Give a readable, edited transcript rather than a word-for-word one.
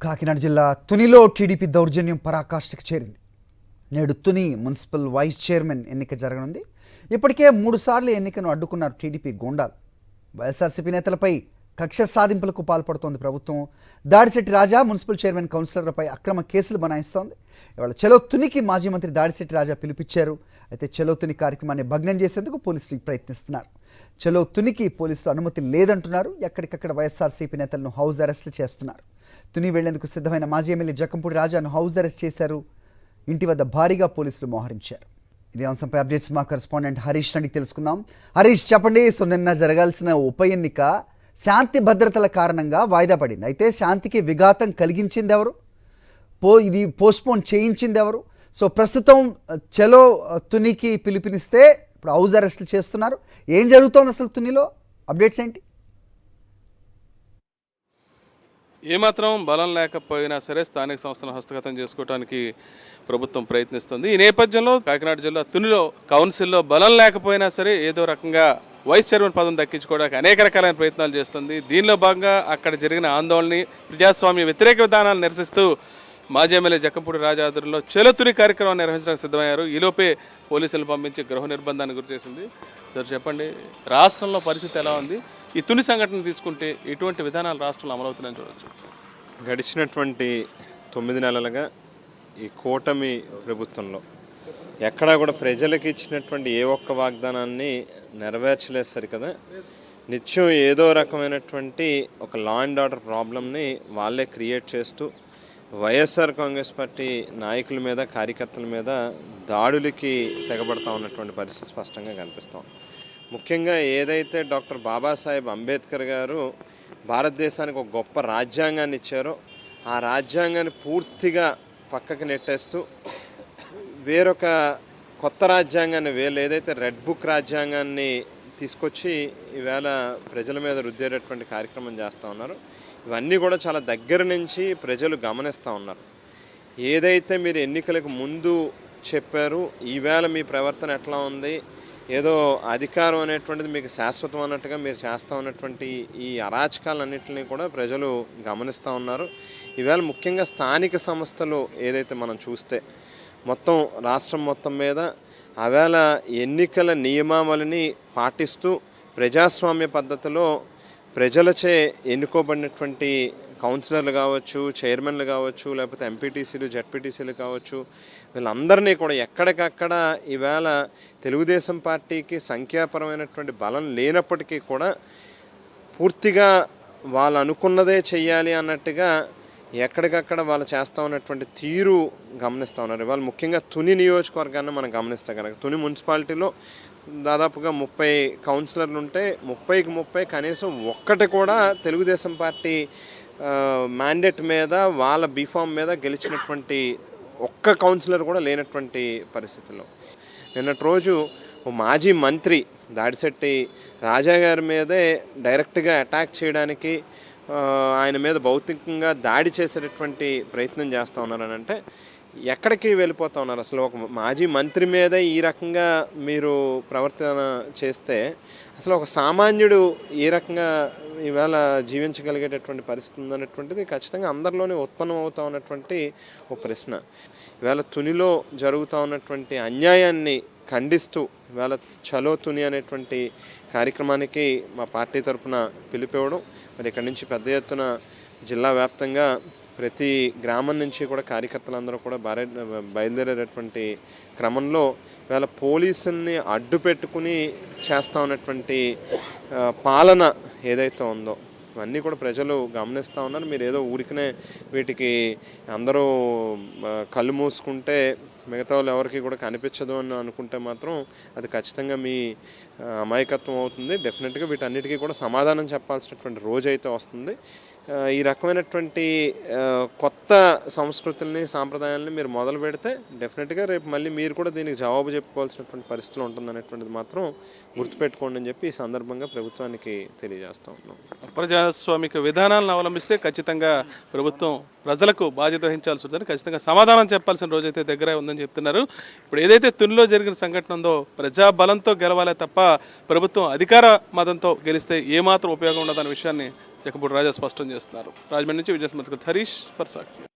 కాకినాడ జిల్లా తునిలో టీడీపీ దౌర్జన్యం పరాకాష్ఠకు చేరింది. నేడు తుని మున్సిపల్ వైస్ చైర్మన్ ఎన్నిక జరగనుంది. ఇప్పటికే 3 సార్లు ఎన్నికను అడ్డుకున్నారు టీడీపీ గూండాలు. వైఎస్ఆర్సీపీ నేతలపై కక్ష సాధింపులకు పాల్పడుతోంది ప్రభుత్వం. దాడిశెట్టి రాజా మున్సిపల్ చైర్మన్ కౌన్సిలర్లపై అక్రమ కేసులు బనాయిస్తోంది. ఇవాళ చలో తునికి మాజీ మంత్రి దాడిశెట్టి రాజా పిలిపించారు. అయితే చలో తుని కార్యక్రమాన్ని భగ్నం చేసేందుకు పోలీసులు ప్రయత్నిస్తున్నారు. చలో తునికి పోలీసులు అనుమతి లేదంటున్నారు. ఎక్కడికక్కడ వైఎస్ఆర్సీపీ నేతలను హౌస్ అరెస్టులు చేస్తున్నారు. తుని వెళ్లేందుకు సిద్ధమైన మాజీ ఎమ్మెల్యే జక్కంపూడి రాజాను హౌస్ అరెస్ట్ చేశారు. ఇంటి వద్ద భారీగా పోలీసులు మోహరించారు. ఇదే అంశంపై అప్డేట్స్ మా కరెస్పాండెంట్ హరీష్ అడిగి తెలుసుకుందాం. హరీష్, చెప్పండి. సో నిన్న జరగాల్సిన ఉప ఎన్నిక శాంతి భద్రతల కారణంగా వాయిదా పడింది. అయితే శాంతికి విఘాతం కలిగించింది ఎవరు? ఇది పోస్ట్పోన్ చేయించింది ఎవరు? సో ప్రస్తుతం చలో తునికి పిలుపునిస్తే ఇప్పుడు హౌస్ అరెస్టులు చేస్తున్నారు. ఏం జరుగుతోంది అసలు తునిలో? అప్డేట్స్ ఏంటి? ఏమాత్రం బలం లేకపోయినా సరే స్థానిక సంస్థలను హస్తగతం చేసుకోవడానికి ప్రభుత్వం ప్రయత్నిస్తుంది. ఈ నేపథ్యంలో కాకినాడ జిల్లా తునిలో కౌన్సిల్లో బలం లేకపోయినా సరే ఏదో రకంగా వైస్ చైర్మన్ పదం దక్కించుకోవడానికి అనేక రకాలైన ప్రయత్నాలు చేస్తుంది. దీనిలో భాగంగా అక్కడ జరిగిన ఆందోళనని, ప్రజాస్వామ్య వ్యతిరేక విధానాలు నిరసిస్తూ మాజీ ఎమ్మెల్యే జక్కంపూడి రాజా ఆధ్వర్యంలో చలో తుని కార్యక్రమాన్ని నిర్వహించడానికి సిద్ధమయ్యారు. ఈలోపే పోలీసులు పంపించి గృహ నిర్బంధాన్ని గురి చేసింది. సార్ చెప్పండి, రాష్ట్రంలో పరిస్థితి ఎలా ఉంది? ఈ తుని సంఘటన తీసుకుంటే ఎటువంటి విధానాలు రాష్ట్రంలో అమలవుతున్నాయని చూడవచ్చు? గడిచినటువంటి 9 నెలలుగా ఈ కూటమి ప్రభుత్వంలో ఎక్కడా కూడా ప్రజలకు ఇచ్చినటువంటి ఏ ఒక్క వాగ్దానాన్ని నెరవేర్చలేదు సరికదా. నిత్యం ఏదో రకమైనటువంటి ఒక లా అండ్ ఆర్డర్ ప్రాబ్లమ్ని వాళ్ళే క్రియేట్ చేస్తూ వైఎస్ఆర్ కాంగ్రెస్ పార్టీ నాయకుల మీద, కార్యకర్తల మీద దాడులకి తెగబడతా ఉన్నటువంటి పరిస్థితి స్పష్టంగా కనిపిస్తాం. ముఖ్యంగా ఏదైతే డాక్టర్ బాబాసాహెబ్ అంబేద్కర్ గారు భారతదేశానికి ఒక గొప్ప రాజ్యాంగాన్ని ఇచ్చారో ఆ రాజ్యాంగాన్ని పూర్తిగా పక్కకి నెట్టేస్తూ వేరొక కొత్త రాజ్యాంగాన్ని, ఏదైతే రెడ్ బుక్ రాజ్యాంగాన్ని తీసుకొచ్చి ఈవేళ ప్రజల మీద రుద్దేటటువంటి కార్యక్రమం చేస్తూ ఉన్నారు. ఇవన్నీ కూడా చాలా దగ్గర నుంచి ప్రజలు గమనిస్తూ ఉన్నారు. ఏదైతే మీరు ఎన్నికలకు ముందు చెప్పారు, ఈవేళ మీ ప్రవర్తన ఎట్లా ఉంది, ఏదో అధికారం అనేటువంటిది మీకు శాశ్వతం అన్నట్టుగా మీరు చేస్తూ ఉన్నటువంటి ఈ అరాచకాలన్నింటినీ కూడా ప్రజలు గమనిస్తూ ఉన్నారు. ఈవేళ ముఖ్యంగా స్థానిక సంస్థలు ఏదైతే మనం చూస్తే మొత్తం రాష్ట్రం మొత్తం మీద ఆవేళ ఎన్నికల నియమావళిని పాటిస్తూ ప్రజాస్వామ్య పద్ధతిలో ప్రజలచే ఎన్నుకోబడినటువంటి కౌన్సిలర్లు కావచ్చు, చైర్మన్లు కావచ్చు, లేకపోతే ఎంపీటీసీలు, జెడ్పీటీసీలు కావచ్చు, వీళ్ళందరినీ కూడా ఎక్కడికక్కడ ఈవేళ తెలుగుదేశం పార్టీకి సంఖ్యాపరమైనటువంటి బలం లేనప్పటికీ కూడా పూర్తిగా వాళ్ళు అనుకున్నదే చెయ్యాలి అన్నట్టుగా ఎక్కడికక్కడ వాళ్ళు చేస్తూ ఉన్నటువంటి తీరు గమనిస్తూ ఉన్నారు. వాళ్ళు ముఖ్యంగా తుని నియోజకవర్గాన్ని మనం గమనిస్తే కనుక తుని మున్సిపాలిటీలో దాదాపుగా 30 కౌన్సిలర్లు ఉంటే 30కి 30 కనీసం ఒక్కటి కూడా తెలుగుదేశం పార్టీ మ్యాండేట్ మీద, వాళ్ళ బీఫామ్ మీద గెలిచినటువంటి ఒక్క కౌన్సిలర్ కూడా లేనటువంటి పరిస్థితుల్లో నిన్నటి రోజు మాజీ మంత్రి దాడిశెట్టి రాజా గారి మీదే డైరెక్ట్గా అటాక్ చేయడానికి, ఆయన మీద భౌతికంగా దాడి చేసేటటువంటి ప్రయత్నం చేస్తూ ఉన్నారని అంటే ఎక్కడికి వెళ్ళిపోతూ ఉన్నారు? అసలు ఒక మాజీ మంత్రి మీద ఈ రకంగా మీరు ప్రవర్తన చేస్తే అసలు ఒక సామాన్యుడు ఏ రకంగా ఈవేళ జీవించగలిగేటటువంటి పరిస్థితి ఉందనేటువంటిది ఖచ్చితంగా అందరిలోనే ఉత్పన్నం అవుతూ ఉన్నటువంటి ఒక ప్రశ్న. ఈవేళ తునిలో జరుగుతూ ఉన్నటువంటి అన్యాయాన్ని ఖండిస్తూ ఇవాళ చలో తుని అనేటువంటి కార్యక్రమానికి మా పార్టీ తరఫున పిలిపివ్వడం, మరి ఇక్కడి నుంచి పెద్ద ఎత్తున జిల్లా వ్యాప్తంగా ప్రతి గ్రామం నుంచి కూడా కార్యకర్తలందరూ కూడా బయలుదేరేటటువంటి క్రమంలో ఇవాళ పోలీసుల్ని అడ్డు పెట్టుకుని చేస్తూ ఉన్నటువంటి పాలన ఏదైతే ఉందో ఇవన్నీ కూడా ప్రజలు గమనిస్తూ ఉన్నారు. మీరు ఏదో ఊరికనే వీటికి అందరూ కళ్ళు మూసుకుంటే మిగతా వాళ్ళు ఎవరికి కూడా కనిపించదు అని అనుకుంటే మాత్రం అది ఖచ్చితంగా మీ అమాయకత్వం అవుతుంది. డెఫినెట్గా వీటన్నిటికీ కూడా సమాధానం చెప్పాల్సినటువంటి రోజు అయితే వస్తుంది. ఈ రకమైనటువంటి కొత్త సంస్కృతుల్ని, సాంప్రదాయాలని మీరు మొదలు పెడితే డెఫినెట్గా రేపు మళ్ళీ మీరు కూడా దీనికి జవాబు చెప్పుకోవాల్సినటువంటి పరిస్థితులు ఉంటుందనేటువంటిది మాత్రం గుర్తుపెట్టుకోండి అని చెప్పి ఈ సందర్భంగా ప్రభుత్వానికి తెలియజేస్తూ ఉన్నాం. ప్రజాస్వామిక విధానాలను అవలంబిస్తే ఖచ్చితంగా ప్రభుత్వం ప్రజలకు బాధ్యత వహించాల్సి ఉందని, ఖచ్చితంగా సమాధానం చెప్పాల్సిన రోజైతే దగ్గర ఉందని చెప్తున్నారు. ఇప్పుడు ఏదైతే తునిలో జరిగిన సంఘటన ఉందో ప్రజాబలంతో గెలవాలే తప్ప ప్రభుత్వం అధికార మతంతో గెలిస్తే ఏమాత్రం ఉపయోగం ఉండదన్న విషయాన్ని జకపూడి రాజా స్పష్టం చేస్తున్నారు. రాజమండ్రి నుంచి విజయ్ హరీష్ ఫర్ సాక్షి.